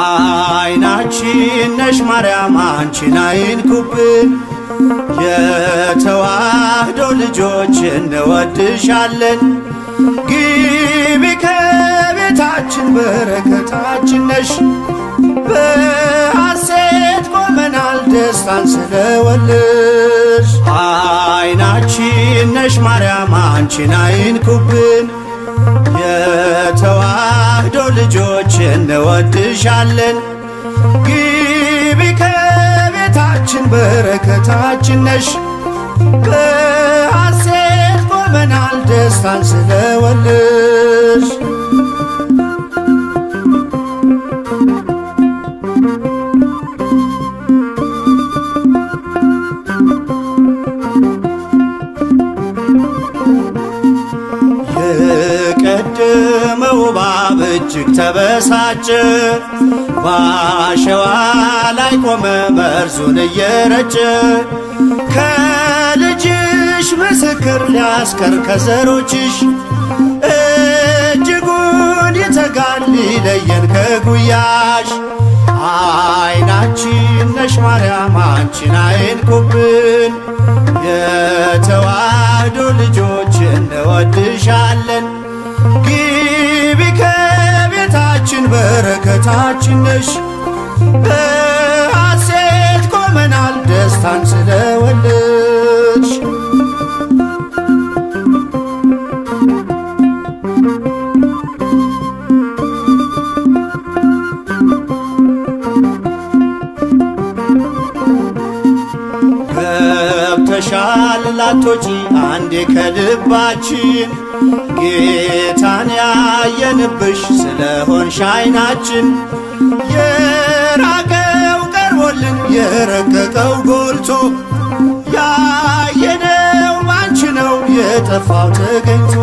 አይናችን ነሽ ማርያም አንቺን አይንኩብን፣ የተዋህዶ ልጆች እንወድሻለን። ግቢ ከቤታችን በረከታችን ነሽ፣ በሐሴት ቆመናል ደስታን ስለወለድሽ። አይናችን ነሽ ማርያም አንቺን አይንኩብን፣ የተዋህዶ ልጆች እንወድሻለን። ግቢ ከቤታችን በረከታችን ነሽ፣ በሐሴት ቆመናል ደስታን ስለወለድሽ። የቀደመው እባብ እጅግ ተበሳጨ፣ በአሸዋ ላይ ቆመ መርዙን እየረጨ። ከልጅሽ ምስክር ሊያስቀር ከዘሮችሽ፣ እጅጉን ይተጋል ሊለየን ከጉያሽ። አይናችን ነሽ ማርያም አንቺን አይንኩብን፣ የተዋህዶ ልጆች እንወድሻለን። ግቢ ከቤታችን በረከታችን ነሽ፣ በሐሴት ቆመናል ደስታን ስለወለድሽ። ገብተሻል ላቶጪ አንዴ ከልባችን፣ ጌታን ያየንብሽ ስለሆንሽ አይናችን። የራቀው ቀርቦልን የረቀቀው ጎልቶ፣ ያየነው ባንቺ ነው የጠፋው ተገኝቶ።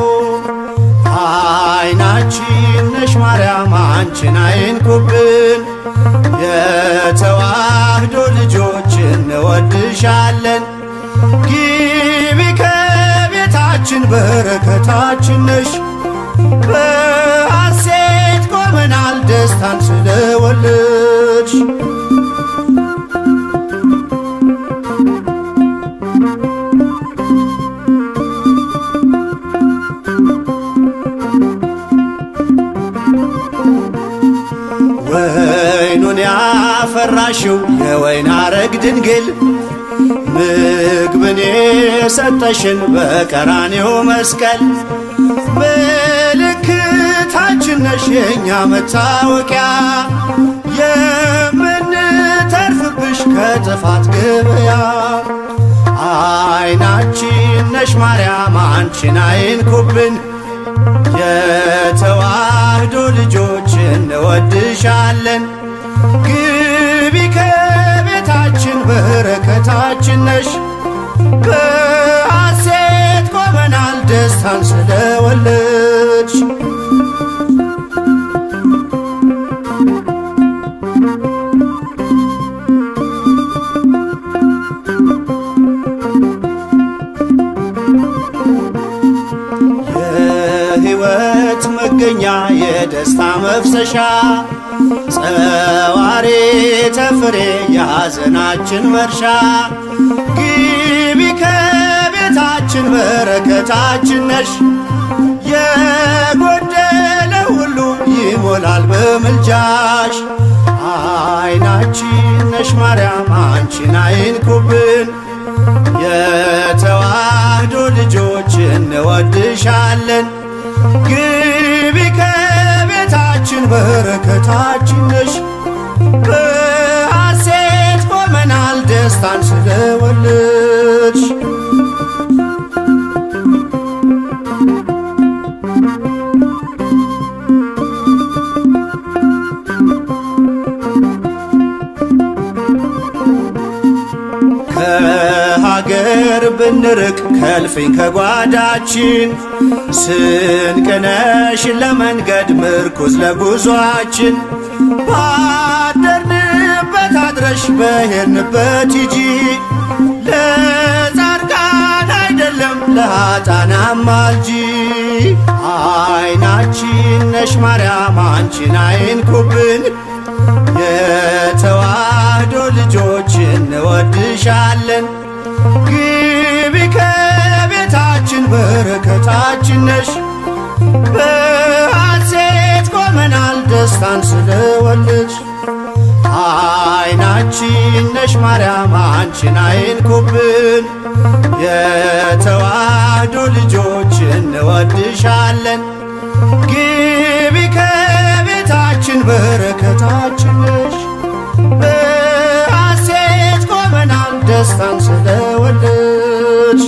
አይናችን ነሽ ማርያም አንቺን አይንኩብን፣ የተዋህዶ ልጆች እንወድሻለን። ግቢ ከቤታችን በረከታችን ነሽ፣ በሐሴት ቆመናል ደስታን ስለወለድሽ። ወይኑን ያፈራሽው የወይን አረግ ድንግል፣ ምግብን የሰጠሽን በቀራኔው መስቀል። ምልክታችን ነሽ የእኛ መታወቂያ፣ የምንተርፍብሽ ከጥፋት ገበያ። አይናችን ነሽ ማርያም አንቺን አይንኩብን፣ የተዋህዶ ልጆች እንወድሻለን። ግቢ ከቤታችን በረከታችን ነሽ፣ በሐሴት ቆመናል ደስታን ስለወለድሽ። የሕይወት መገኛ የደስታ መፍሰሻ፣ ጸዋሬ ተፍሬ የሐዘናችን መርሻ። ግቢ ከቤታችን በረከታችን ነሽ፣ የጎደለ ሁሉ ይሞላል በምልጃሽ። አይናችን ነሽ ማርያም አንቺን አይንኩብን፣ የተዋህዶ ልጆች እንወድሻለን። ግቢ ከቤታችን በረከታችን ነሽ፣ በሐሴት ቆመናል ደስታን ስለወለድሽ። ከሀገር ብንርቅ ከእልፍኝ ከጓዳችን ስንቅነሽ ለመንገድ ምርኩዝ ለጉዟችን ባደርንበት አድረሽ በሄድንበት ሂጂ ለጻድቃን አይደለም ለኃጥአን አማልጂ። አይናችን ነሽ ማርያም አንቺን አይንኩብን የተዋህዶ ልጆች እንወድሻለን። ግቢ ከቤታችን በረከታችን ነሽ በሐሴት ቆመናል ደስታን ስለወለድሽ። አይናችን ነሽ ማርያም አንቺን አይንኩብን የተዋህዶ ልጆች እንወድሻለን። ግቢ ከቤታችን በረከታችን ነሽ በሐሴት ቆመናል ደስታን ስለወለድሽ።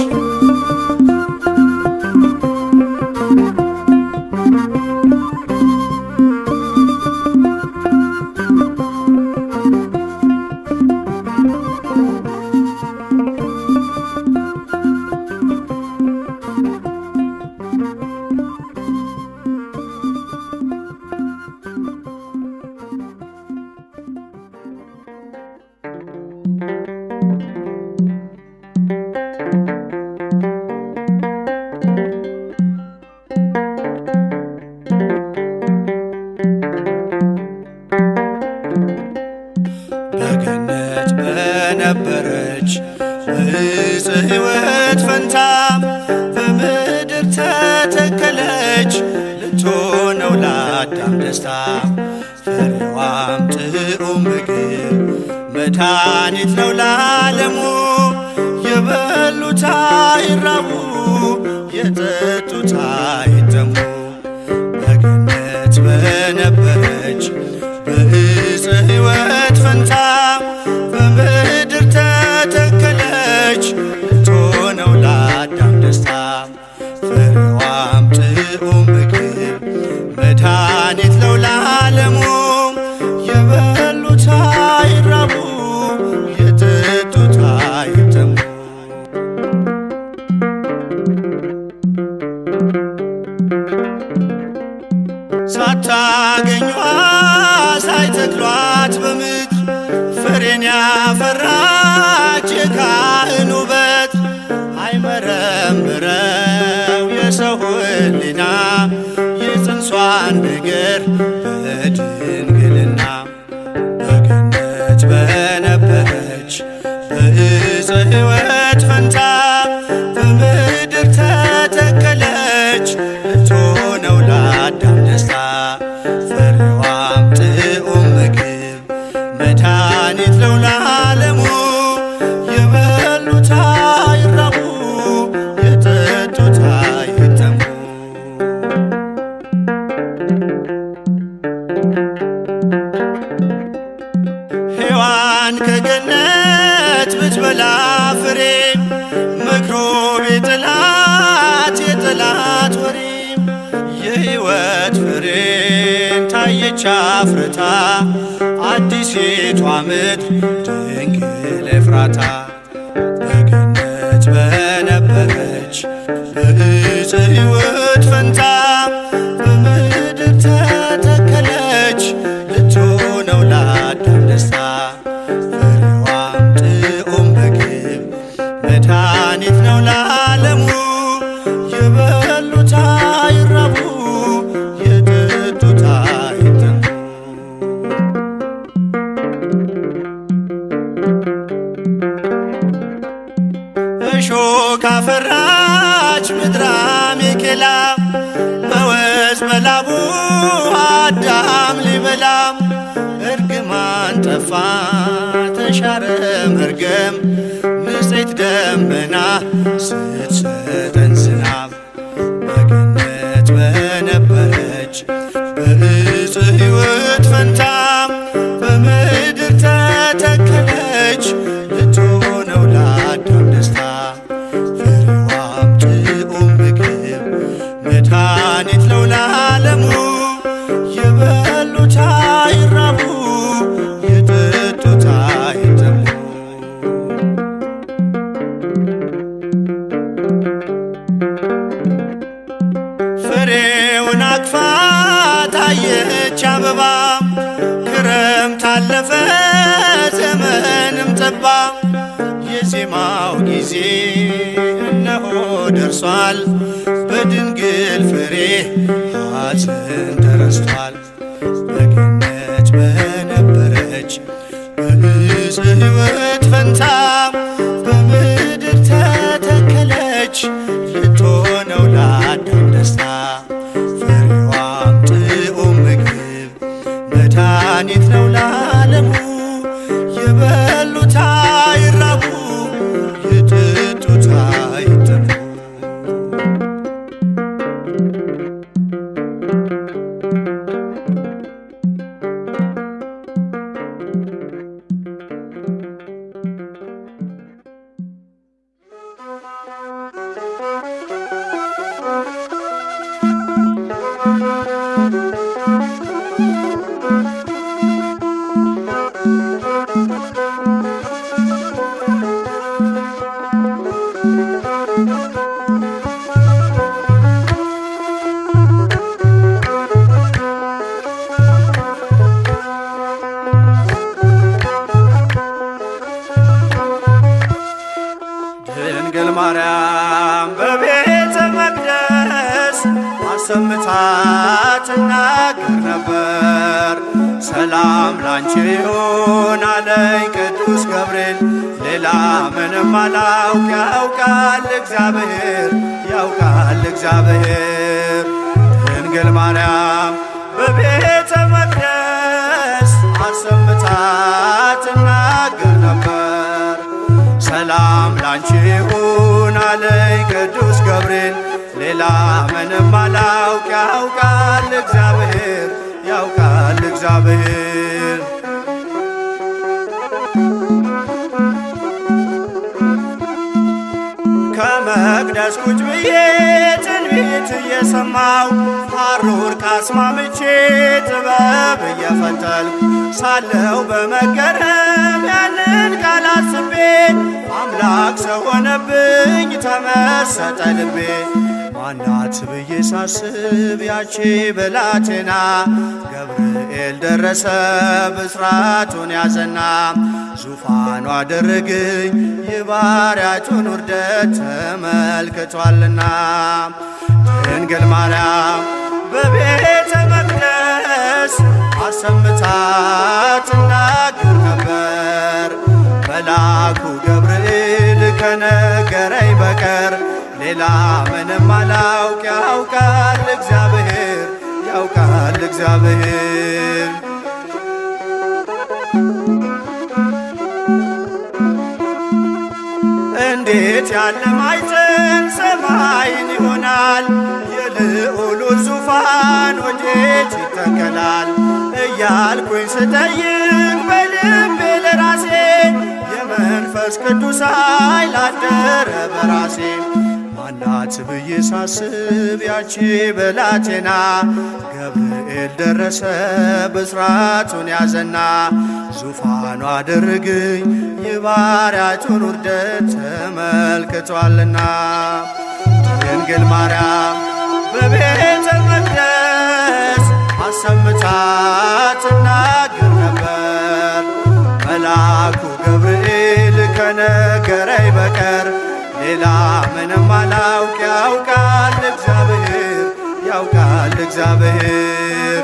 በገነት በነበረች በዕፀ ሕይወት ፈንታ በምድር ተተከለች ልትሆነው ለአዳም ደስታ። ፍሬዋም ጥዑም ምግብ መድኃኒት ነው ለዓለሙ። የበሉት አይራቡ የጠጡት አይጠሙ። በገነት በነበረች በዕፀ ሕይወት ፈንታ በምድር ተተከለች ልትሆነው ለአዳም ደስታ። ፍሬዋም ጥዑም ምግብ መድኃኒት ነው ለዓለሙ። የበሉት አይራቡ የጠጡት አይጠሙ። ሳታገኟ ሳይተክሏት በምድር ፍሬን ያፈራች የካህን ውበት አይመረምረው የሰው ሕሊና የጽንሷን ነገር በድንግልና። በገነት በነበረች በዕፀ ሕይወት ፈንታ በምድር ተተከለች ልትሆነው ለአዳም ደስታ። ፍሬዋም ጥዑም ምግብ መድኃኒት ነው ለዓለሙ። የበሉት አይራቡ የጠጡት አይጠሙ። ሔዋን ከገነት ብትበላ ፍሬ መክሮ ቢጥላት የጠላት ወሬ የሕይወት ፍሬን ታየች አፍርታ አዲሲቷ ምድር ድንግል ኤፍራታ። በገነት በነበረች በዕፀ ሕይወት ፈንታ በምድር ተተከለች ልትሆነው ለአዳም ደስታ። ፍሬዋም ጥዑም ምግብ መድኃኒት ነው ለዓለሙ። የበሉት አይራቡ የጠጡት አይጠሙ። እሾህ ካፈራች ምድረ አሜኬላ በወዝ በላቡ አዳም ሊበላ። እርግማን ጠፋ ተሻረ መርገም ንጽሕት ደመና ስትሰጠን ዝናብ። በገነት በነበረች በዕፀ ሕይወት ፈንታ በምድር ተተከለች ልትሆነው ለአዳም ደስታ። ፍሬዋም ጥዑም ምግብ መድኃኒት ነው ለዓለሙ። የበሉት አይራቡ የጠጡት አይጠሙ። አየች አበባ ክረምት አለፈ ዘመንም ጠባ የዜማው ጊዜ እነሆ ደርሷል በድንግል ፍሬ ሐዘን ተረስቷል በገነት በነበረች በዕፀ ሕይወት ፈንታ በምድር ተተከለች ልትሆነው ለአዳም ደስታ ፍሬዋም ጥዑም ምግብ መድኃኒት ነው ለዓለሙ የበሉት አይራቡ የጠጡት አይጠሙ ድንግል ማርያም በቤተ መቅደስ አሰምታ ትናገር ነበር ሰላም ላንቺ ይሁን አለኝ ቅዱስ ገብርኤል ሌላ ምንም አላውቅ ያውቃል እግዚአብሔር ያውቃል እግዚአብሔር ድንግል ማርያም በቤተ መቅደስ አሰምታ ትናገር ነበር ሰላም ላንቺ ይሁን አለኝ ቅዱስ ገብርኤል ሌላ ምንም አላውቅ ያውቃል እግዚአብሔር ያውቃል እግዚአብሔር ከመቅደስ ቁጭ ብዬ ትንቢት እየሰማው ሐሩር ቃስማምቼ ጥበብ እየፈተልኩ ሳለው በመገረም ያንን ቃል አስቤ አምላክ ሰው ሆነብኝ ተመሰጠ ልቤ ማናት ብዬ ሳስብ ያቺ ብላቴና ገብርኤል ደረሰ ብስራቱን ያዘና ዙፋኑ አደረገኝ የባሪያቱን ውርደት ተመልክቷልና ድንግል ማርያም በቤተ መቅደስ አሰምታ ትናገር ነበር መልአኩ ገብርኤል ከነገረኝ በቀር ሌላ ምንም አላውቅ ያውቃል እግዚአብሔር ያውቃል እግዚአብሔር እንዴት ያለ ማዕፀን ሰማይን ይሆናል የልዑሉ ዙፋን ወዴት ይተከላል እያልኩኝ ስጠይቅ በልቤ ለራሴ የመንፈስ ቅዱስ ኃይል አደረ በራሴ ማናት ብዬ ሳስብ ያቺ ብላቴና ገብርኤል ደረሰ ብስራቱን ያዘና ዙፋኑ አደረገኝ የባሪያቱን ውርደት ተመልክቷልና ድንግል ማርያም በቤተ መቅደስ አሰምታ ትናገር ነበር መልአኩ ገብርኤል ከነገረኝ በቀር ሌላ ምንም አላውቅ ያውቃል እግዚአብሔር ያውቃል እግዚአብሔር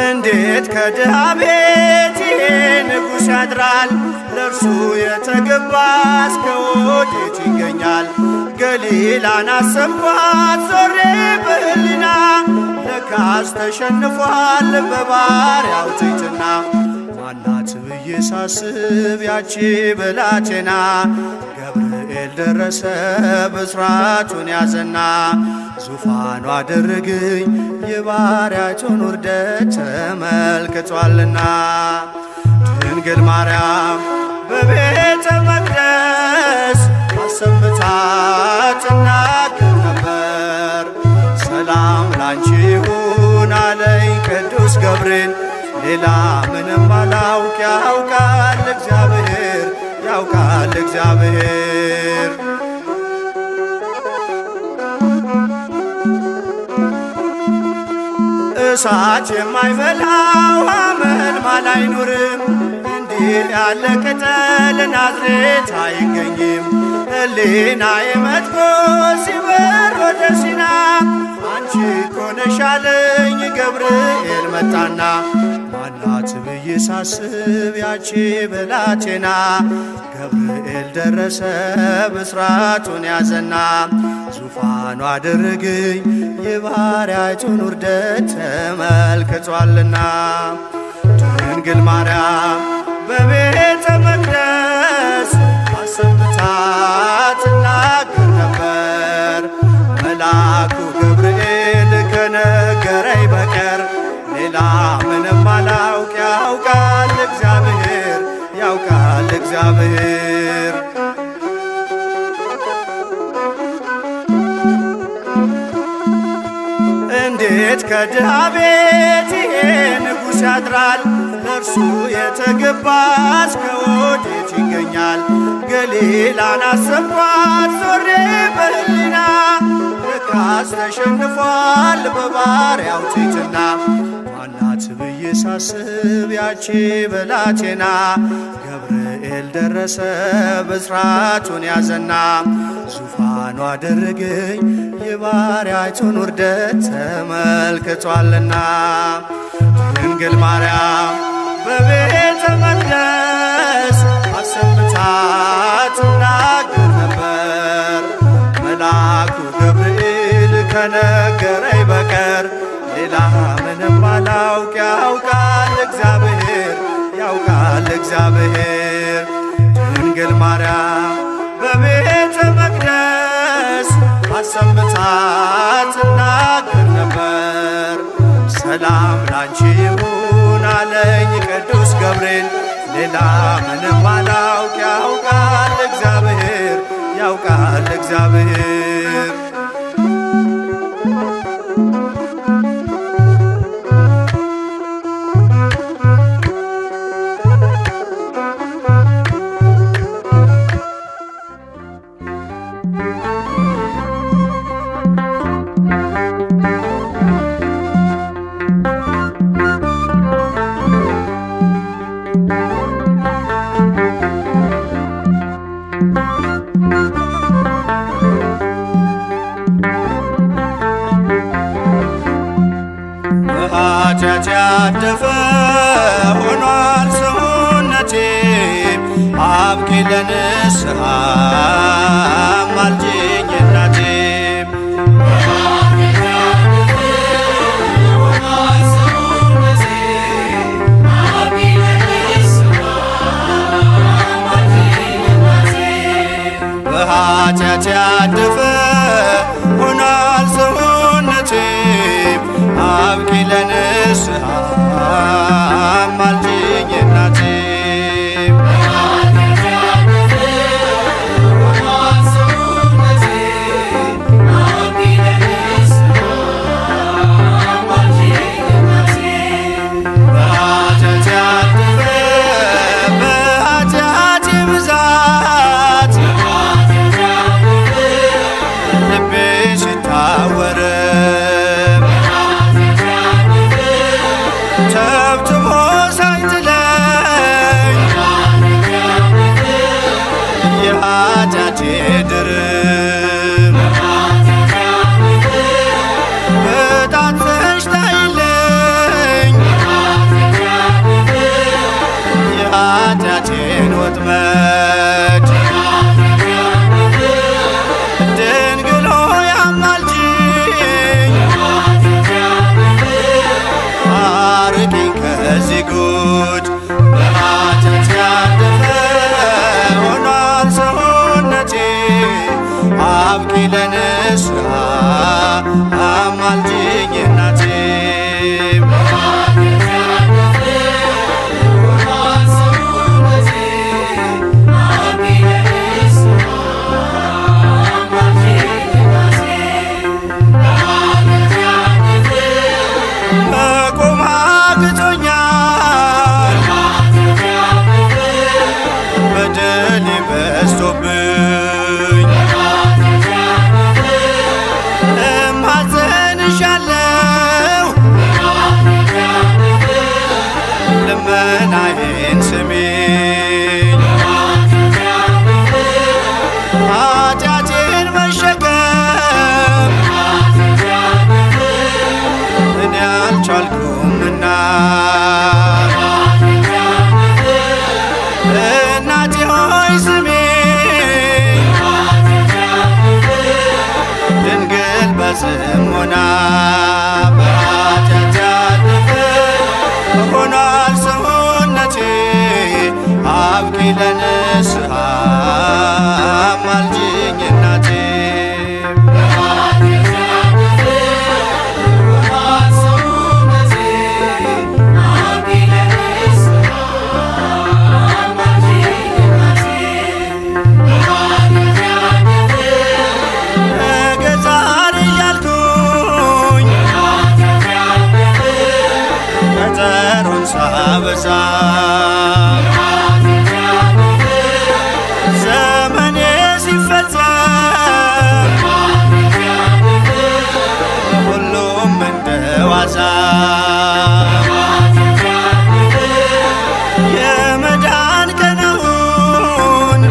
እንዴት ከድሃ ቤት ይሄ ንጉሥ ያድራል ለእርሱ የተገባ እስከ ወዴት ይገኛል ገሊላን አሰብኳት ዞሬ በሕሊና ለካስ ተሸንፏል በባሪያው ትሕትና ማናት ብዬ ሳስብ ያቺ ብላቴና ገብርኤል ደረሰ ብስራቱን ያዘና ዙፋኑ አደረገኝ የባሪያቱን ውርደት ተመልክቷልና ድንግል ማርያም በቤተ መቅደስ አሰምታ ትናገር ነበር ሰላም ላንቺ ይሁን አለኝ ቅዱስ ገብርኤል ሌላ ምንም አላውቅ ያውቃል እግዚአብሔር ያውቃል እግዚአብሔር እሳት የማይበላው አመልማል አይኖርም። እንዲህ ያለ ቅጠል ናዝሬት አይገኝም። ሕሊናዬ መጥቶ ሲበር ወደ ሲና አንቺ እኮ ነሽ አለኝ ገብርኤል መጣና። ማናት ብዬ ሳስብ ያቺ ብላቴና ገብርኤል ደረሰ ብስራቱን ያዘና ዙፋኑ አደረገኝ የባሪያይቱን ውርደት ተመልክቷልና። ድንግል ማርያም በቤተ መቅደስ አሰምታ ትናገር ነበር። መልአኩ ገብርኤል ከነገረኝ በቀር ሌላ ምንም አላውቅ። ያውቃል እግዚአብሔር ያውቃል እግዚአብሔር። እንዴት ከድሃ ቤት ይሄ ንጉሥ ያድራል? ለእርሱ የተገባስ ከወዴት ይገኛል? ገሊላን አሰብኳት ዞሬ በሕሊና ልካስ ተሸንፏል በባሪያው ትሕትና። ማናት ብዬ ሳስብ ያቺ ብላቴና ገብርኤል ደረሰ ብስራቱን ያዘና ዙፋኑ አደረገኝ የባሪያይቱን ውርደት ተመልክቷልና። ድንግል ማርያም በቤተ መቅደስ አሰምታ ትናገር ነበር። መልአኩ ገብርኤል ከነገረኝ በቀር ሌላ ምንም አላውቅ። ያውቃል እግዚአብሔር ያውቃል እግዚአብሔር። ድንግል ማርያም በቤተ መቅደስ አሰምታ ትናገር ነበር። ሰላም ላንቺ ይሁን አለኝ ቅዱስ ገብርኤል ሌላ ምንም አላውቅ። ያውቃል እግዚአብሔር ያውቃል እግዚአብሔር። በኃጢአት ያደፈ ሆኗል ሰውነቴ አብቂ ለንስሐ አማልጅኝ እናቴ። በኃጢአት ያደፈ ሆኗል ሰውነቴ አብቂ ለንስሐ አማልጅኝ እናቴ። በኃጢአቴ ብዛት ልመናዬን ስሚኝ ኃጢአቴን መሸከም እኔ አልቻልኩምና እናቴ ሆይ ስሚኝ ድንግል በጽሞና በኃጢአት ያለፈ ሆኗል ሰውነቴ አብቂ ለንስሐ አማልጅኝ እናቴ ገዛር እያልኩኝ ቀጠሮን ሳበዛ ዘመኔ ሲፈጸም ሁሉም እንደዋዛ የመዳን ቀኑን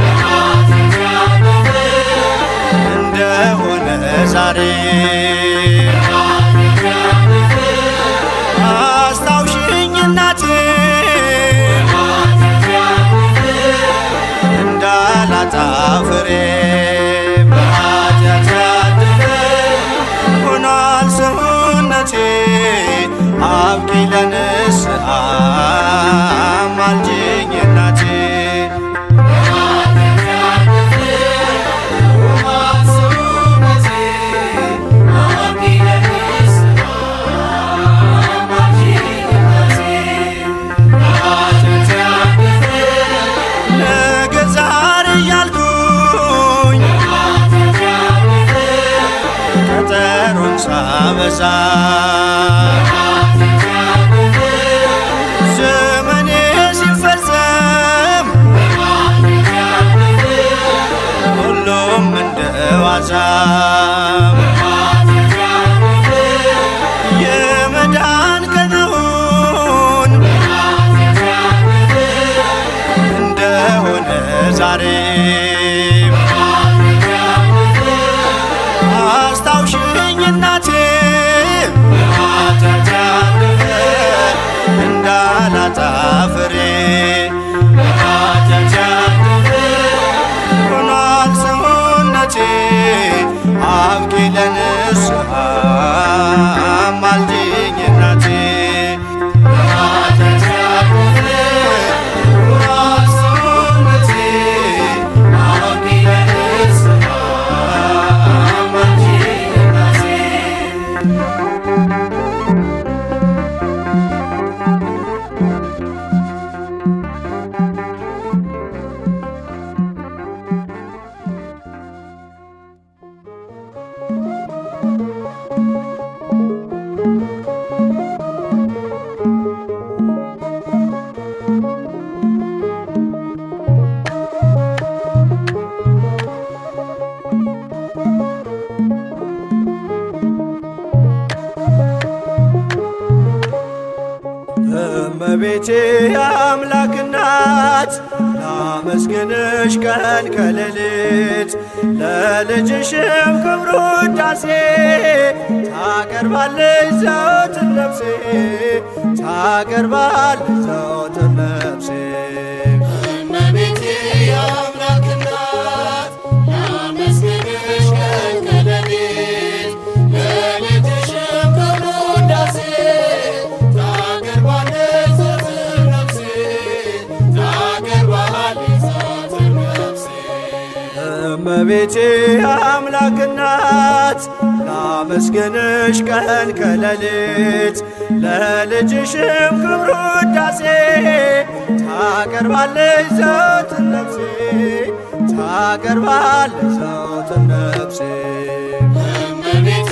እንደሆነ ዛሬ አስታውሽኝ እናቴ እንዳላጣ ፍሬ በኃጢአት ያደፈ ሆኗል ሰውነቴ አብቂ ለንስሐ አማልጅኝ እናቴ ነገ ዛሬ እያልኩኝ ቀጠሮን ሳበዛ ዘመኔ ሲፈጸም ሁሉም እንደዋዛ የመዳን ቀኑን እንደሆነ ዛሬ አስታውሽኝ እናቴ ኃጢአት ያለፈ እንዳላጣ ፍሬ ኃጢአት ያለፈ ሆኗል ሰውነቴ አብቂ ለንስሐ አማልጅኝ እናቴ ኃጢአት ያለፈ ሆኗል ሰውነቴ አብቂ ለንስሐ አማልጅኝ እናቴ እመቤቴ የአምላክ እናት ላመስግንሽ ቀን ከሌሊት ለልጅሽም ክብር ውዳሴ ታቀርባለች ዘወትር ነፍሴ ታቀርባለች ዘወትር ነፍሴ እመቤቴ የአምላክ እናት ላመስግንሽ ቀን ከሌሊት ለልጅሽም ክብር ውዳሴ እመቤቴ አምላክ እናት ላመስግንሽ ቀን ከሌሊት ለልጅሽም ክብር ውዳሴ ታቀርባለች ዘወትር ነፍሴ ታቀርባለች ዘወትር ነፍሴ እመቤቴ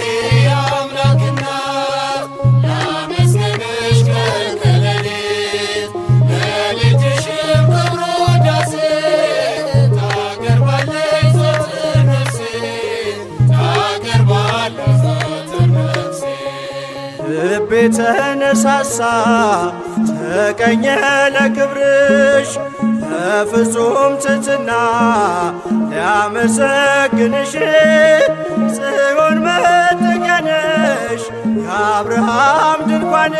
አምላክ እናት ላመስግንሽ ቀን ከሌሊት ለልጅሽም ክብር ውዳሴ ልቤ ተነሳሳ ተቀኘ ለክብርሽ በፍጹም ትሕትና ሊያመሰግንሽ ጽዮን መጠጊያ ነሽ የአብርሃም ድንኳን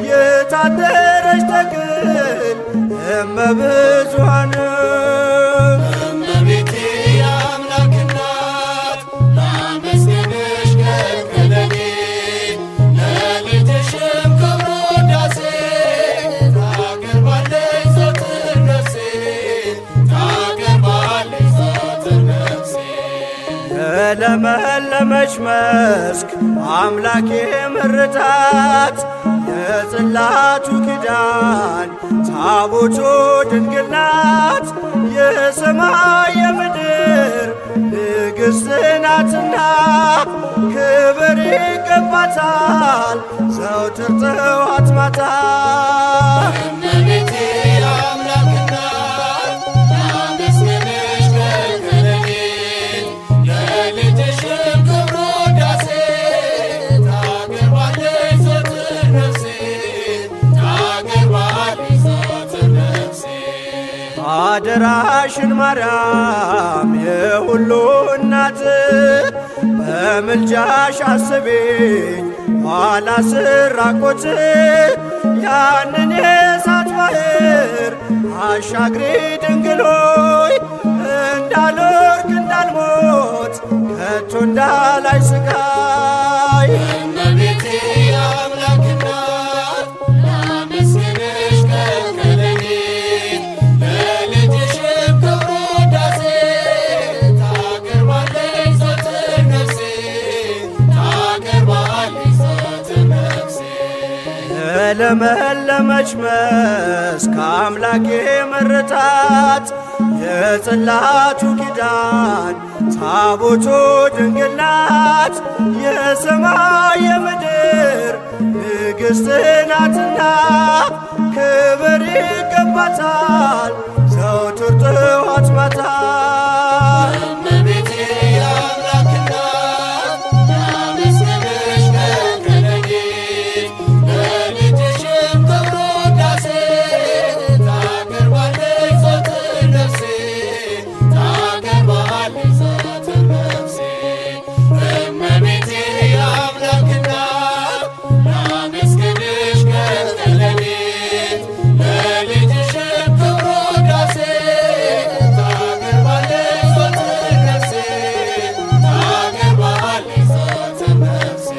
የታደረች ተክል እመብዙኃን እመቤቴ የአምላክ እናት ላመስግንሽ ከልክለኔ ለልጅሽም ክብር ውዳሴ ታቀርባለች ዘወትር ነፍሴ ታቀርባለች ዘወትር ነፍሴ የለመለመች መስክ አምላኬ መረጣት የጽላቱ ኪዳን ታቦቱ ድንግል ናት የሰማይ የምድር ንግሥት ናትና ክብር ይገባታል ዘወትር ጠዋት ማታ እመቤቴ የአምላክ እናት ላመስግንሽ ከልክለኔ ለልጅሽም ክብር ውዳሴ ታቀርባለች ዘወትር ነፍሴ ታቀርባለች ዘወትር ነፍሴ አደራሽን ማርያም የሁሉ እናት በምልጃሽ አስቤኝ ኋላ ስራቆት ያንን የእሳት ባሕር አሻግሪ ድንግል ሆይ እንዳልወድቅ እንዳልሞት ከቶ እንዳላይ ስቃይ እመቤቴ የአምላክ እናት ላመስግንሽ ከልክለኔ ለልጅሽም ክብር ውዳሴ ታቀርባለች ዘወትር ነፍሴ ታቀርባለች ዘወትር ነፍሴ የለመለመች መስክ አምላኬ መረጣት የጽላቱ ኪዳን ታቦቱ ድንግል ናት የሰማይ የምድር ንግሥት ናትና ክብር ይገባታል ዘወትር ጠዋት ማታ እመቤቴ የአምላክ እናት ላመስግንሽ ከልክለኔ ለልጅሽም ክብር ውዳሴ ታቀርባለች ዘወትር ነፍሴ ታቀርባለች ዘወትር ነፍሴ እመቤቴ የአምላክ እናት ላመስግንሽ ከልክለኔ ለልጅሽም ክብር ውዳሴ ታቀርባለች ዘወትር ነፍሴ ታቀርባለች ዘወትር ነፍሴ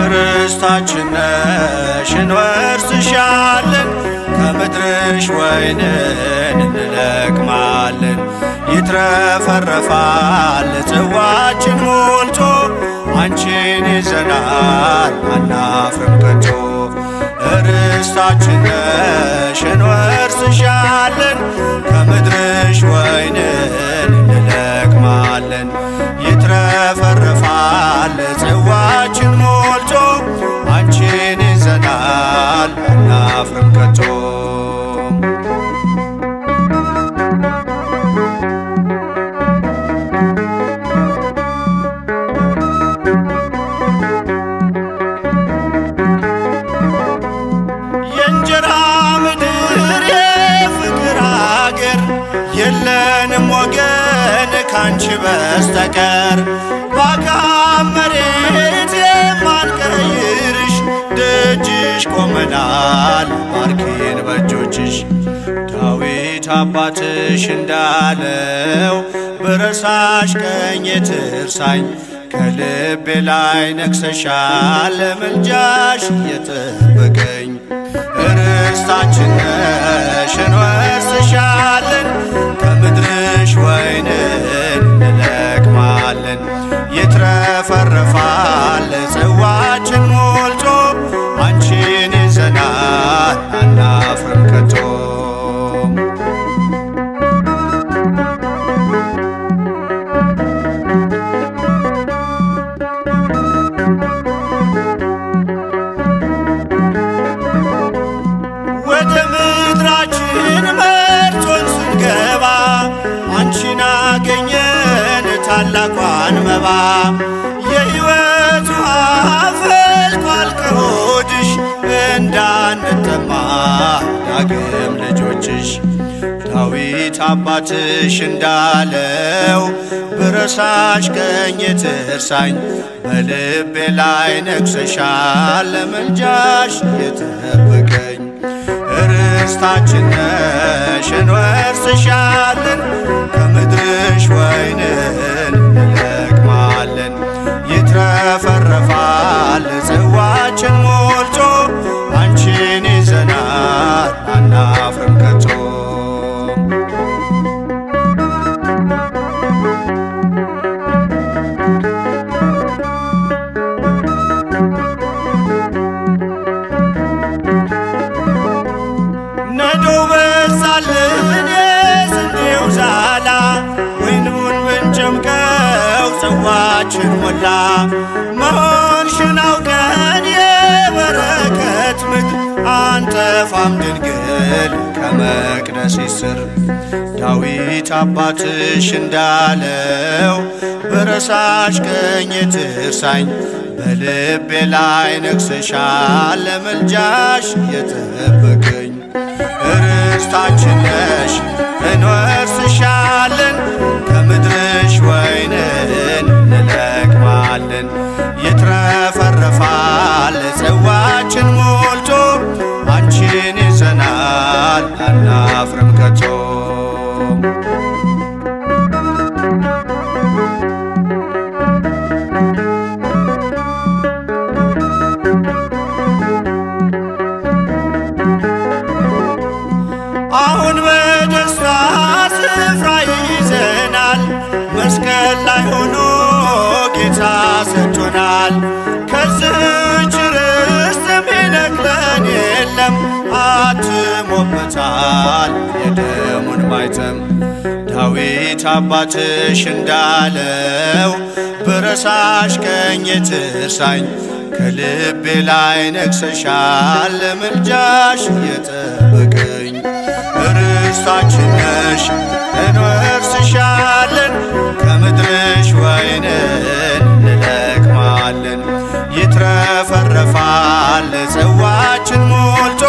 ርስታችን ነሽ እንወርስሻለን ከምድርሽ ወይንን እንለቅማለን ይትረፈረፋል ጽዋችን ሞልቶ አንቺን ይዘናል አናፍርም ከቶ ርስታችን ነሽ እንወርስሻለን ከምድርሽ ወይንን እንለቅማለን ይትረፈረፋል ጽዋችን ሞልቶ አንቺን ይዘናል አናፍርም ከቶ የእንጀራ ምድር የፍቅር አገር የለንም ወገን ካንቺ በስተቀር ባካም መሬት የማንቀይርሽ ደጅሽ ቆመናል ባርኪን በእጆችሽ ዳዊት አባትሽ እንዳለው ብረሳሽ ቀኝ ትርሳኝ ከልቤ ላይ ነግሰሻል ለምልጃሽ የጠበቀኝ ርስታችን ነሽ እንወርስሻለን ከምድርሽ ወይንን እንለቅማለን ይትረፈረፋል ጽዋችን ሞልቶ አንቺን ይዘናል አናፍርም ከቶ ወደ ምድራችን መርቶን ስንገባ አንቺን አገኘን ታላቋን መባ የሕይወት ውሃ ፈልቋል ከሆድሽ እንዳንጠማ ዳግም ልጆችሽ ዳዊት አባትሽ እንዳለው ብረሳሽ ቀኝ ትርሳኝ በልቤ ላይ ነግሰሻል ለምልጃሽ የጠበቀኝ ርስታችን ነሽ እንወርስሻለን ከምድርሽ ወይንን እንለቅማለን ይትረፈረፋል ጽዋችን ሞልቶ አንቺን ይዘናል አናፍርም ከቶ ነዶ በዛልን የስንዴው ዛላ ወይኑን ብንጨምቀው ጽዋችን ሞላ መሆንሽን አውቀን የበረከት ምድር አንጠፋም ድንግል ከመቅደስሽ ስር ዳዊት አባትሽ እንዳለው ብረሳሽ ቀኝ ትርሳኝ በልቤ ላይ ነግሰሻል ለምልጃሽ የጠበቀኝ ርስታችን ነሽ እንወርስሻለን ከምድርሽ ወይንን እንለቅማለን ይትረፈረፋል ጽዋችን ሞልቶ አንቺን ይዘናል አናፍርም ከቶ አሁን በደስታ ስፍራ ይዘናል መስቀል ላይ ሆኖ ጌታ ሰጥቶናል ከዚህች ርስት የሚነቅለን የለም አትሞበታል የደሙን ማይተም ዳዊት አባትሽ እንዳለው ብረሳሽ ቀኝ ትርሳኝ ከልቤ ላይ ነግሰሻል ለምልጃሽ የጠበቀኝ ርስታችን ነሽ እንወርስሻለን ከምድርሽ ወይንን እንለቅማለን ይትረፈረፋል ጽዋችን ሞልቶ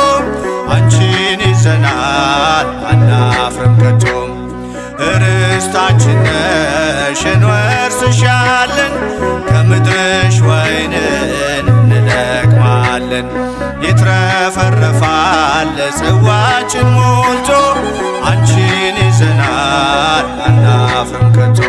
አንቺን ይዘናል አናፍርም ከቶ ርስታችን ነሽ እንወርስሻለን ከምድርሽ ወይንን እንለቅማለን ይትረፈረፋል ጽዋችን ሞልቶ አንቺን ይዘናል አናፍርም ከቶ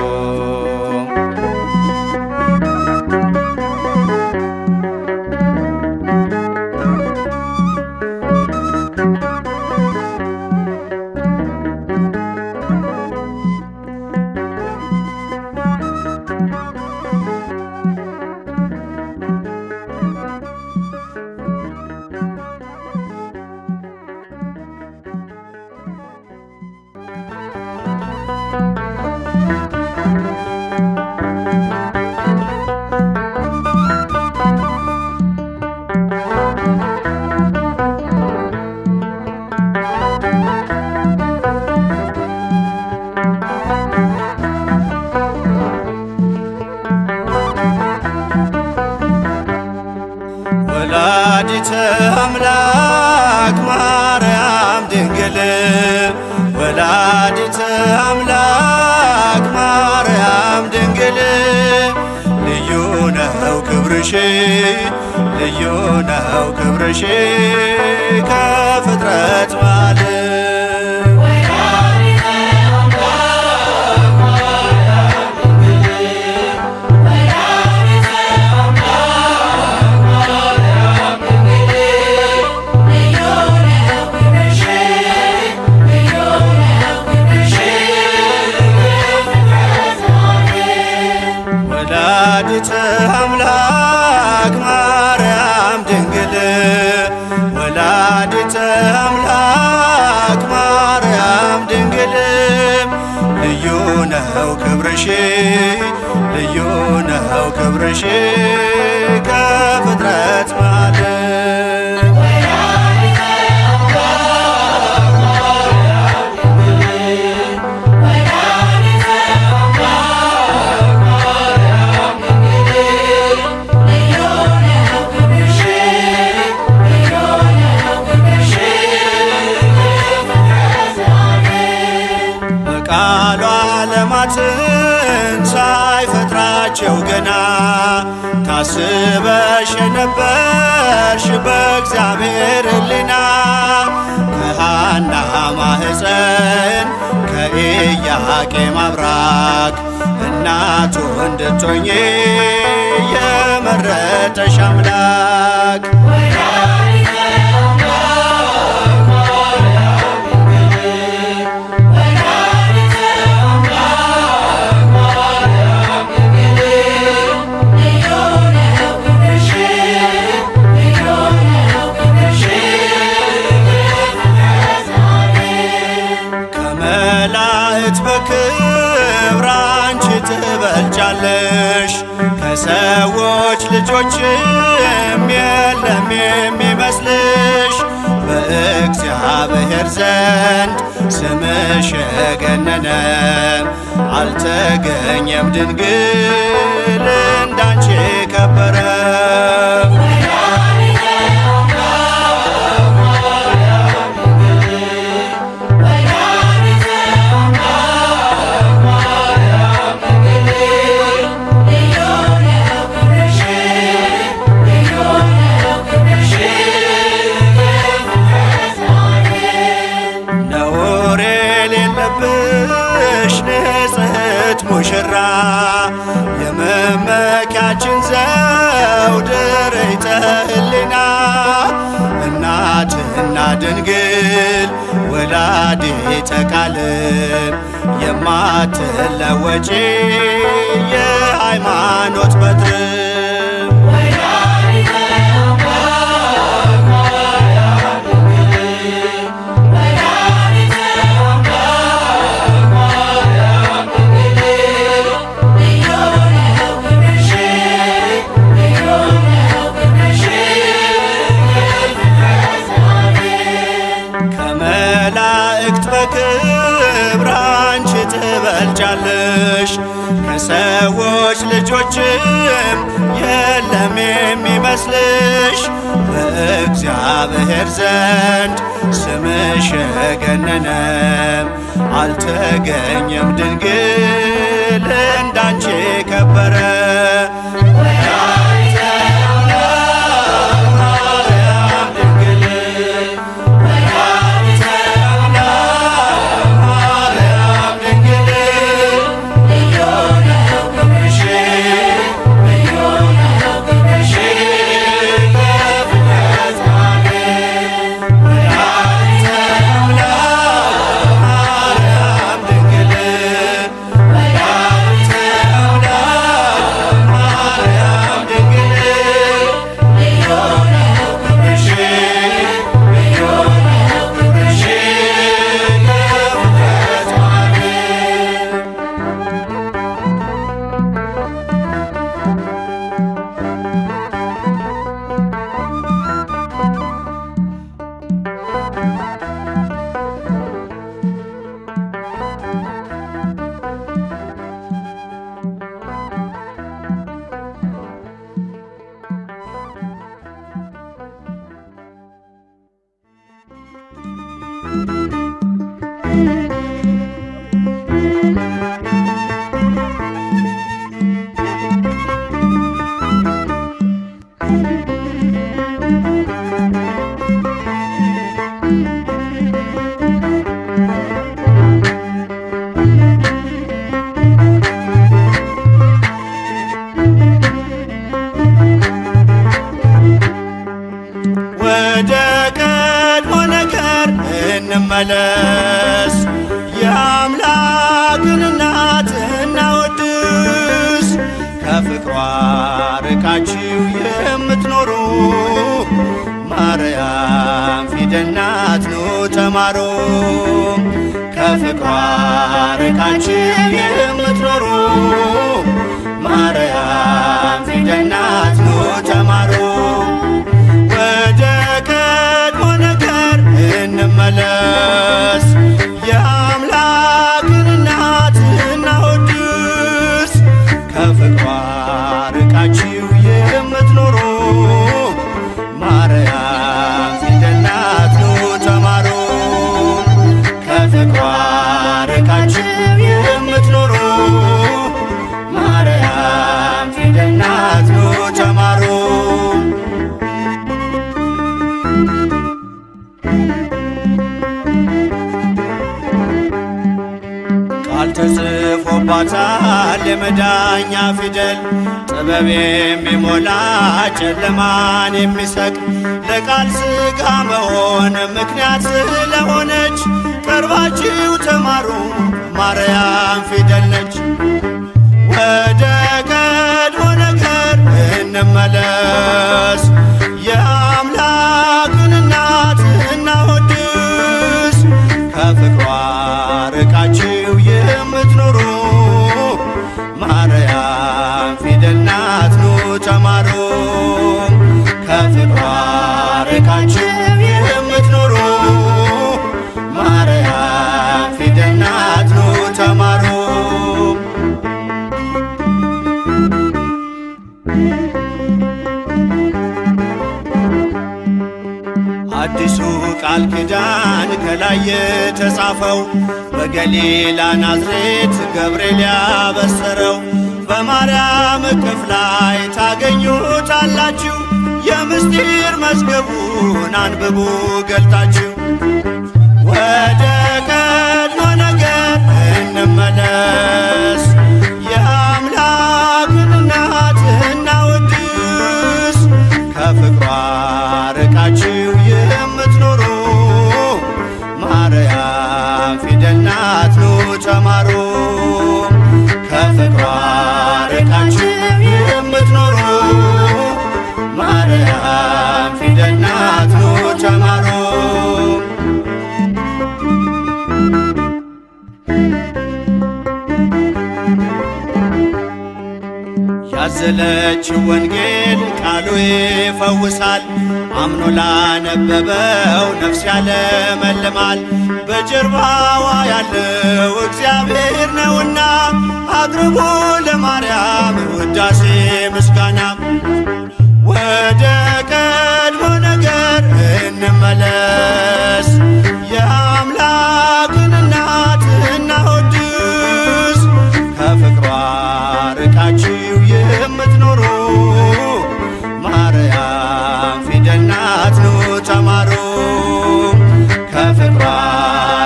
ወላዲተ አምላክ ማርያም ድንግል ወላዲተ አምላክ ማርያም ድንግል ልዩ ነው ክብርሽ ልዩ ነው ክብርሽ ከፍጥረት መሃል ወላዲተ አምላክ ማርያም ድንግል ልዩ ነው ክብርሽ ልዩ ነው ክብርሽ ከፍጥረት መሃል ቃሉ ዓለማትን ሳይፈጥራቸው ገና ታስበሽ የነበርሽ በእግዚአብሔር ሕሊና ከሐና ማኅፀን ከኢያቄም አብራክ እናቱ እንድትሆኚ የመረጠሽ አምላክ በክብር አንቺ ትበልጫለሽ ከሰዎች ልጆችም የለም የሚመስልሽ በእግዚአብሔር ዘንድ ስምሽ የገነነ አልተገኘም ድንግል እንዳንቺ ከበረ ንጽሕት ሙሽራ የመመኪያችን ዘውድ ርዕይተ ሕሊና እናትና ድንግል ወላዲተ ቃል የማትለወጪ የሃይማኖት በትር በክብር አንቺ ትበልጫለሽ ከሰዎች ልጆችም የለም የሚመስልሽ በእግዚአብሔር ዘንድ ስምሽ የገነነ አልተገኘም ድንግል እንዳንቺ ከበረ እንመለስ የአምላክን እናት እናወድስ ከፍቅሯ ርቃችሁ የምትኖሩ ማርያም ፊደል ናት ኑ ተማሩ። ከፍቅሯ ርቃችሁ የምትኖሩ ማርያም ፊደል ናት ኑ ተማሩ። ወደ ቀድሞ ነገር እንመለስ፣ የአምላክን እናት እናወድስ። ከፍቅሯ ርቃችሁ የምትኖሩ ማርያም ፊደል ናት ኑ ተማሩ። ከፍቅሯ ርቃችሁ የምትኖሩ ማርያም ፊደል ናት ኑ ተማሩ። ቃል ተጽፎባታል የመዳኛ ፊደል፣ ጥበብ የሚሞላ ጨለማን የሚሰቅ ለቃል ሥጋ መሆን ምክንያት ስለሆነች ቀርባችሁ ተማሩ ማርያም ፊደል ነች። ወደ ቀድሞ ነገር እንመለስ፣ የአምላክን እናት እናወድስ። ከፍቅሯ ርቃችሁ የምትኖሩ ማርያም ፊደል ናት ኑ ተማሩ። ከፍቅሯ ርቃችሁ የምትኖሩ ማርያም ፊደል ናት ኑ ተማሩ። አዲሱ ቃል ኪዳን ከላይ የተጻፈው በገሊላ ናዝሬት ገብርኤል ያበሰረው በማርያም እቅፍ ላይ ታገኙታላችሁ። የምስጢር መዝገቡን አንብቡ ገልጣችሁ። ወደ ቀድሞ ነገር እንመለስ፣ የአምላክን እናት እናወድስ። ከፍቅሯ ርቃችሁ የምትኖሩ ማርያም ፊደል ናት ኑ ተማሩ። ከፍቅሯ ርቃችሁ የምትኖሩ ማርያም ፊደል ናት ኑ ተማሩ። ያዘለችው ወንጌል ቃሉ ይፈውሳል፣ አምኖ ላነበበው ነፍስ ያለመልማል። በጀርባዋ ያለው እግዚአብሔር ነውና አቅርቡ ለማርያም ውዳሴ ምስጋና። ወደ ቀድሞ ነገር እንመለስ፣ የአምላክን እናት እናወድስ። ከፍቅሯ ርቃችሁ የምትኖሩ ማርያም ፊደል ናት ኑ ተማሩ። ከፍቅሯ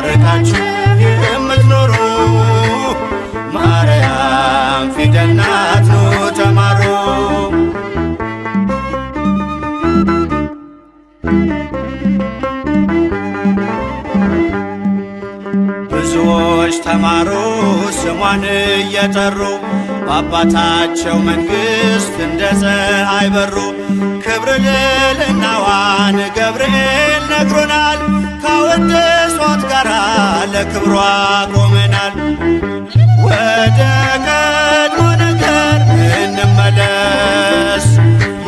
ርቃችሁ የምትኖሩ ማርያም ፊደል ናት ኑ ተማሩ። ብዙዎች ተማሩ ስሟን እየጠሩ በአባታቸው መንግሥት እንደ ፀሐይ በሩ። ክብር ልዕልናዋን ገብርኤል ነግሮናል፣ ካወደሷት ጋራ ለክብሯ ቆመናል። ወደ ቀድሞ ነገር እንመለስ፣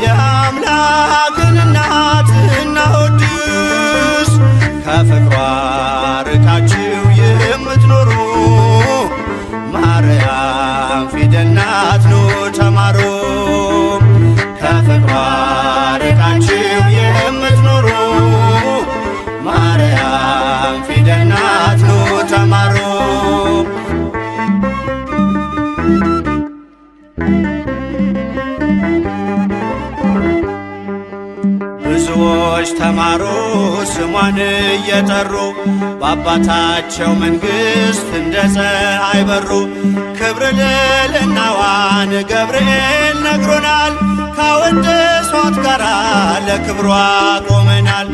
የአምላክን እናት እናወድስ። ከፍቅሯ ርቃችሁ የምትኖሩ ማርያም ፊደል ናት ኑ ተማሩ። ከፍቅሯ ርቃችሁ የምትኖሩ ማርያም ፊደል ናት ኑ ተማሩ። ብዙዎች ተማሩ ስሟን እየጠሩ በአባታቸው መንግሥት እንደ ፀሐይ በሩ። ክብር ልዕልናዋን ገብርኤል ነግሮናል፣ ካወደሷት ጋራ ለክብሯ ቆመናል።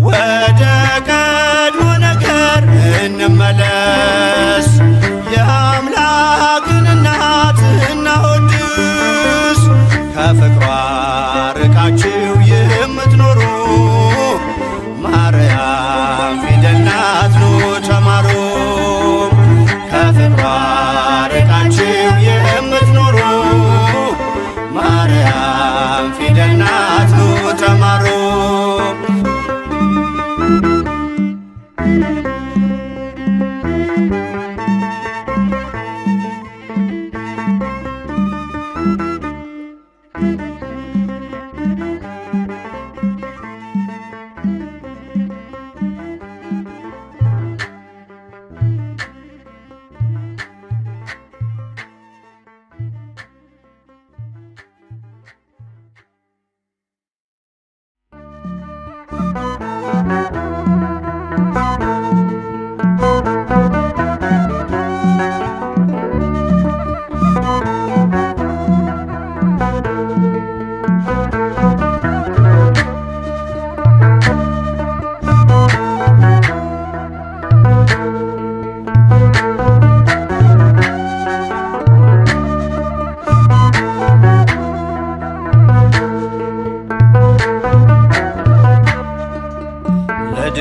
ወደ ቀድሞ ነገር እንመለስ፣ የአምላክን እናት እናወድስ። ከፍቅሯ ርቃችሁ የምትኖሩ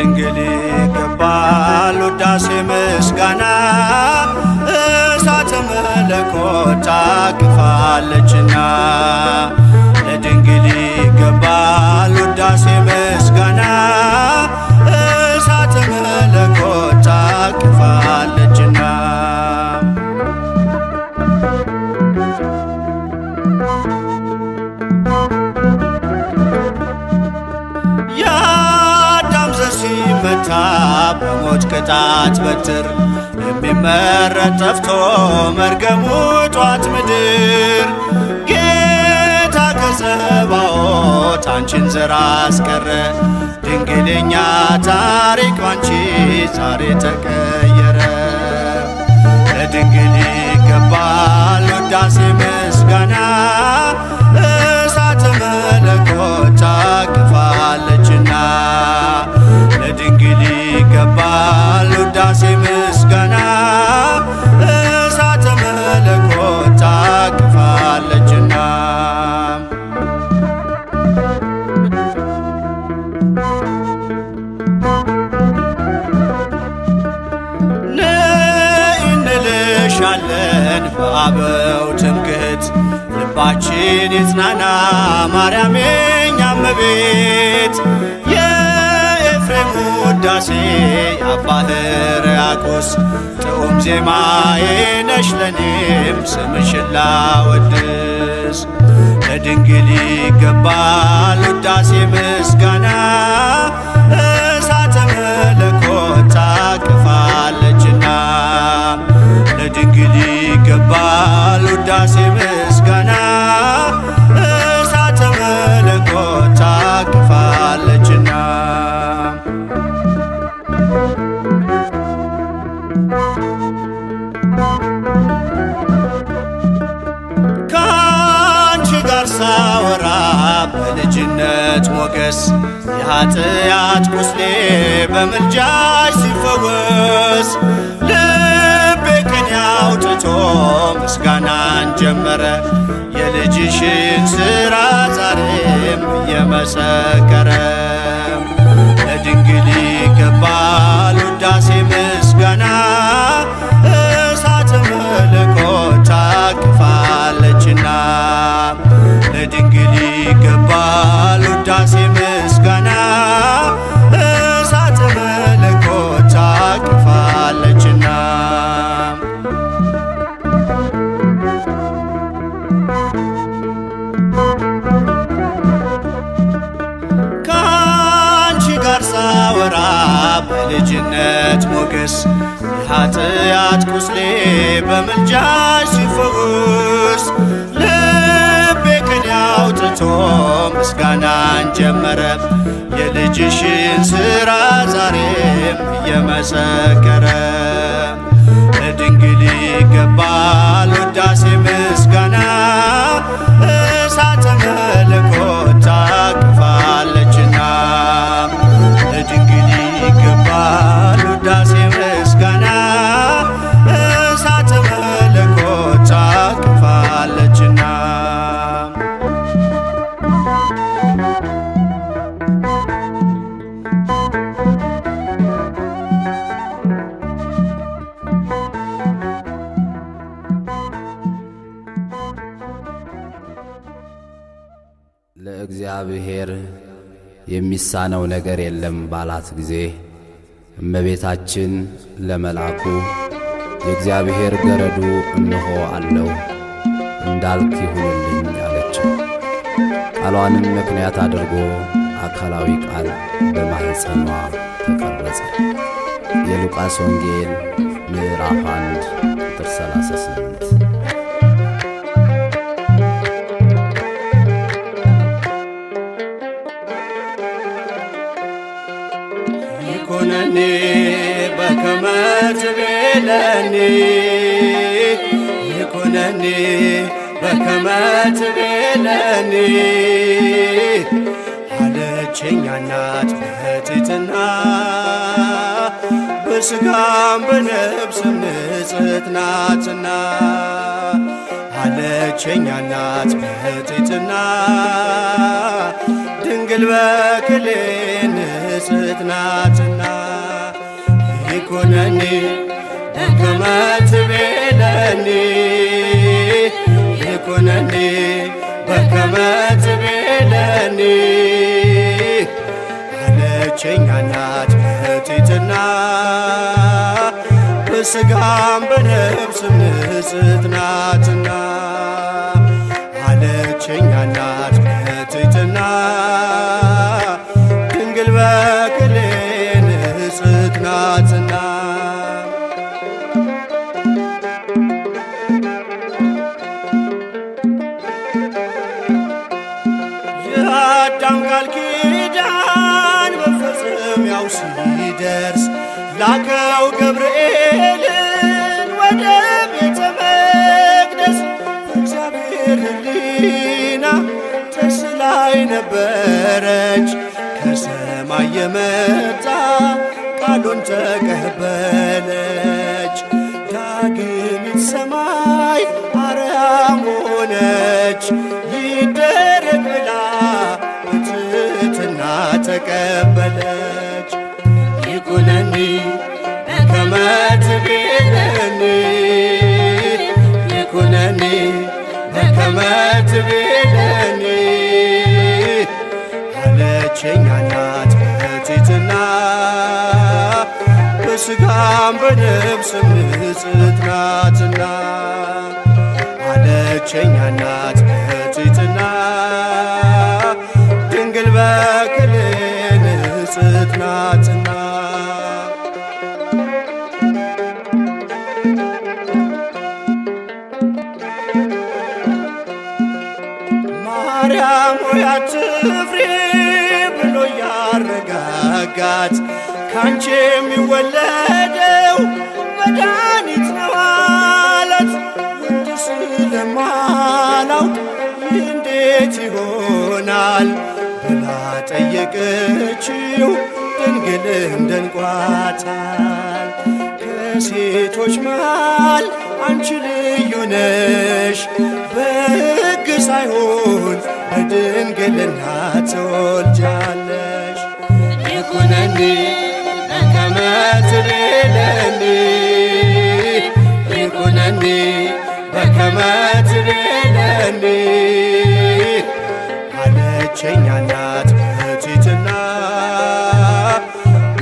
ለድንግል ይገባል ውዳሴ ምስጋና እሳተ መለኮት ታቅፋለችና ለድንግል ይገባል ውዳሴ ምስጋና እሳተ መለኮት ታቅፋለችና የአዳም ዘር ሲመታ በሞት ቅጣት በትር የሚመረጥ ጠፍቶ መርገሙ ጧት ምድር ጌታ ከጸባዖት አንቺን ዘር አስቀረ ድንግልኛ ታሪክ ባንቺ ዛሬ ተቀየረ ለድንግል ይገባል ውዳሴ ምስጋና እሳተ መለኮት ታቅፋለችና ለድንግል ይገባል ውዳሴ ምስጋና እሳተ መለኮት ታቅፋለችና እንልሻለን በአበው ትምክህት ልባችን ይጽናና ማርያም የኛ እመቤት የኤፍሬም ውዳሴ የአባ ሕርያቆስ ጥዑም ዜማዬ ነሽ ለኔም ስምሽን ላወድስ ለድንግል ይገባል ውዳሴ ምስጋና እሳተ መለኮት ታቅፋለችና ለድንግል ይገባል ውዳሴ ምስጋና እሳተ መለኮት ታቅፋለችና ከአንቺ ጋር ሳወራ በልጅነት ሞገስ የኃጢአት ቁስሌ በምልጃሽ ሲፈወስ ልቤ ቅኔ አውጥቶ ምስጋናን ጀመረ የልጅሽን ሥራ ዛሬም እየመሰከረ ለድንግል ይገባል ውዳሴ ምስጋና እሳተ መለኮት ታቅፋለችና ለድንግል ይገባል ውዳሴ ምስጋና እሳተ መለኮት ታቅፋለችና ከአንቺ ጋር ሳወራ በልጅነት ሞገስ የኃጢአት ቁስሌ በምልጃሽ ሲፈውስ ልቤ ቅኔ አውጥቶ ምስጋናን ጀመረ የልጅሽን ሥራ ዛሬም እየመሰከረ ለድንግል ይገባል ውዳሴ ምስጋና እሳተ መለኮት ታቅፋለችና ለድንግል ይገባል ውዳሴ ምስጋና እሳተ መለኮት ታቅፋለችና ለእግዚአብሔር የሚሳነው ነገር የለም ባላት ጊዜ እመቤታችን ለመልአኩ የእግዚአብሔር ገረዱ እነሆ አለው እንዳልክ ይሁንልኝ አለችው። ቃሏንም ምክንያት አድርጎ አካላዊ ቃል በማኅፀኗ ተቀረጸ። የሉቃስ ወንጌል ምዕራፍ 1 ቁጥር 38። ይኩነኒ በከመ ትቤለኒ ይኩነኒ በከመ ትቤለኒ አለችኝ እናት በትሕትና በሥጋም በነፍስም ንጽሕት ናትና አለችኝ እናት በትሕትና ድንግል በክሌ ንጽሕት ናትና ይኩነኒ በከመ ትቤለኒ ይኩነኒ በከመ ትቤለኒ አለችኝ እናት በትሕትና በሥጋም በነፍስም ንጽሕት ናትና አለችኝ እናት በትሕትና ድንግል በክሌ ንጽሕት ናትና የአዳም ቃል ኪዳን መፈጸሚያው ሲደርስ ላከው ገብርኤልን ወደ ቤተ መቅደስ እግዚአብሔር ሕሊና ተስላይ ነበረች ከሰማይ የመጣ ቃሉን ተቀበለች ዳግሚት ሰማይ አርያም ሆነች ይደረግ ብላ በትሕትና ተቀበለች ይኩነኒ በከመ ትቤለኒ ይኩነኒ በከመ ትቤለኒ አለችኝ እናት በትሕትና በሥጋም በነፍስም ንጽሕት ናትና አለችኝ እናት በትሕትና ድንግል በክሌ ንጽሕት ናትና ማርያም ሆይ አትፍሪ ብሎ ያረጋጋት ካንቺ የሚወለደው መድኃኒት ነው አላት ወንድ ስለማላውቅ ይህ እንዴት ይሆናል ብላ ጠየቀችው ድንግልም ደንቋታል ከሴቶች መሃል አንቺ ልዩ ነሽ በሕግ ሳይሆን በድንግልና ትወልጃለሽ ይኩነኒ በከመ ትቤለኒ ይኩነኒ በከመ ትቤለኒ አለችኝ እናት በትሕትና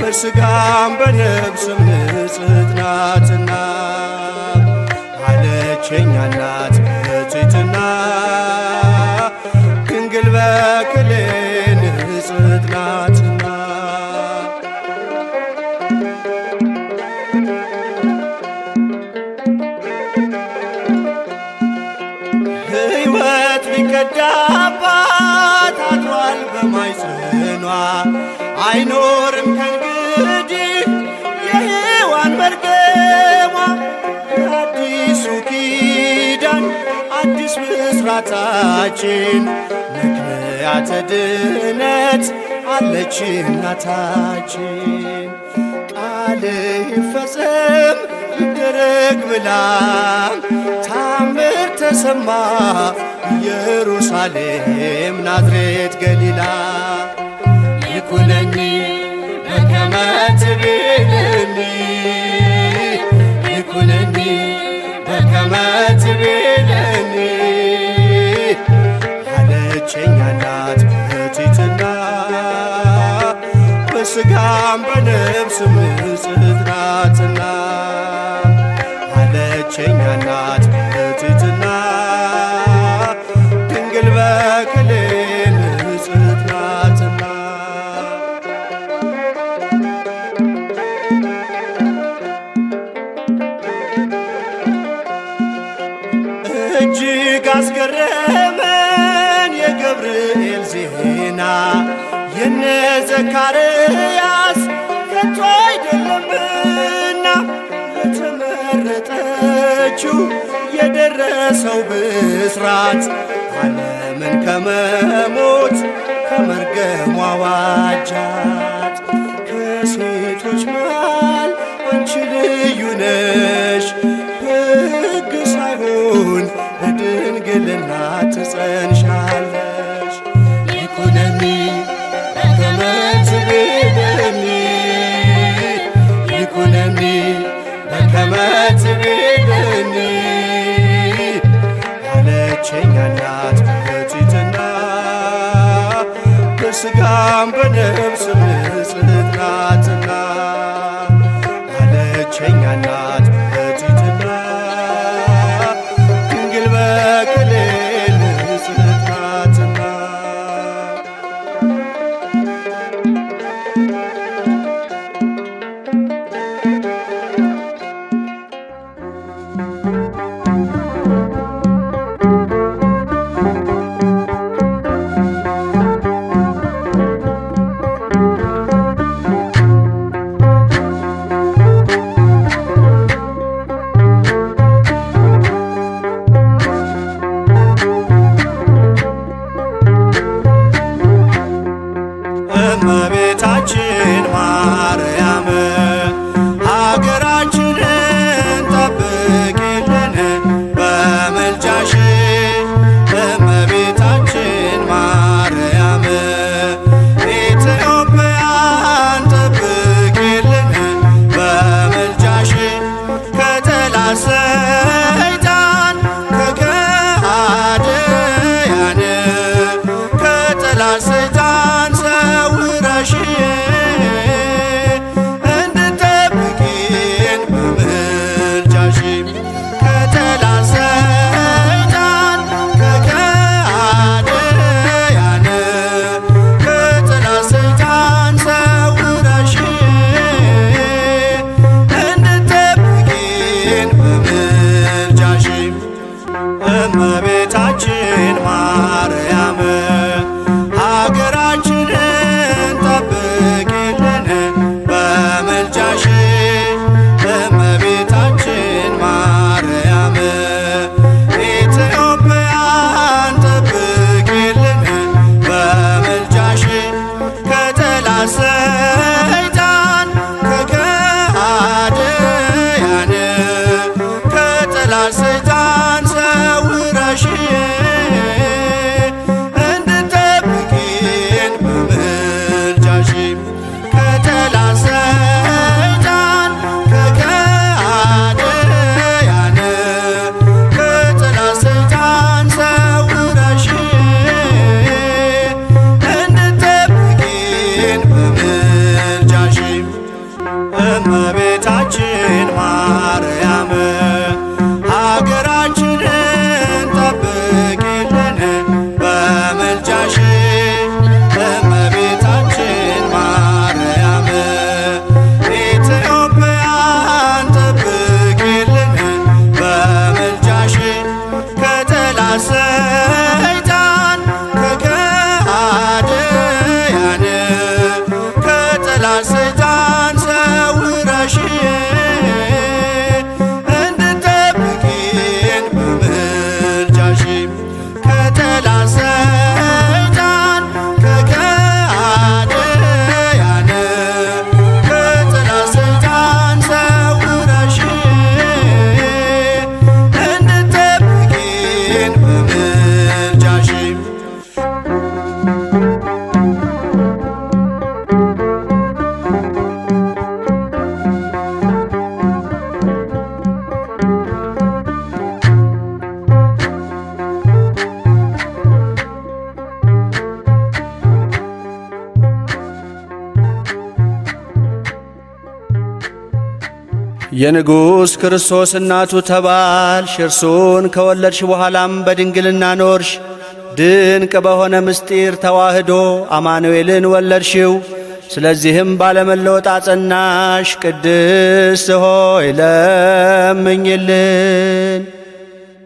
በሥጋም በነፍስም ንጽሕት ናትና አለችኝ እናት በትሕትና ድንግል በክሌ ንጽሕት ናትና ሕይወት ሊቀዳባት አድሯል በማኅፀኗ አይኖርም ከእንግዲህ የሔዋን መርገሟ የአዲሱ ኪዳን አዲስ ምስራታችን ምክንያተ ድነት አለች እናታችን ቃል ይፈጸም ይደረግ ብላ ታምር ተሰማ ኢየሩሳሌም ናዝሬት ገሊላ ይኩነኒ በከመ ትቤለኒ ይኩነኒ በከመ ትቤለኒ አለችኝ እናት በትሕትና በሥጋም በነፍስም ንጽሕት ናትና አለችኝ እናት በትሕትና ድንግል በክሌ ንጽሕት ናትና እጅግ አስገረመን የገብርኤል ዜና የነ ዘካርያስ ከቶ አይደለምና ለተመረጠችው የደረሰው ብስራት ዓለምን ከመሞት ከመርገሟ ዋጃት ከሴቶች መሃል አንቺ ልዩ ነሽ በሕግ ሳይሆን በድንግልና ትጸንሻለሽ ይኩነኒ በከመ ትቤለኒ በምልጃሽም ከጠላት ሰይጣን ከከሃዲያን ከጠላት ሰይጣን ሰውረሽ እንድትጠብቂን በምልጃሽም እመቤታችን ማርያም ሀገራችንን ጠብቂልን በምልጃሽ እመቤታችን ማርያም ኢትዮጵያን ጠብቂልን በምልጃሽ ከጠላት ሰይጣን ከከሃዲያን ከጠላት ሰይጣን ሰውረሽ እንድትጠብቂን በምልጃሽም ከጠላት ሰይጣን ከከሃዲያን ከጠላት ሰይጣን ሰውረሽ እንድትጠብቂን በምልጃሽም የንጉሥ ክርስቶስ እናቱ ተባልሽ፣ እርሱን ከወለድሽ በኋላም በድንግልና ኖርሽ። ድንቅ በሆነ ምስጢር ተዋህዶ አማኑኤልን ወለድሽው። ስለዚህም ባለመለወጥ አጸናሽ። ቅድስት ሆይ ለምኝልን።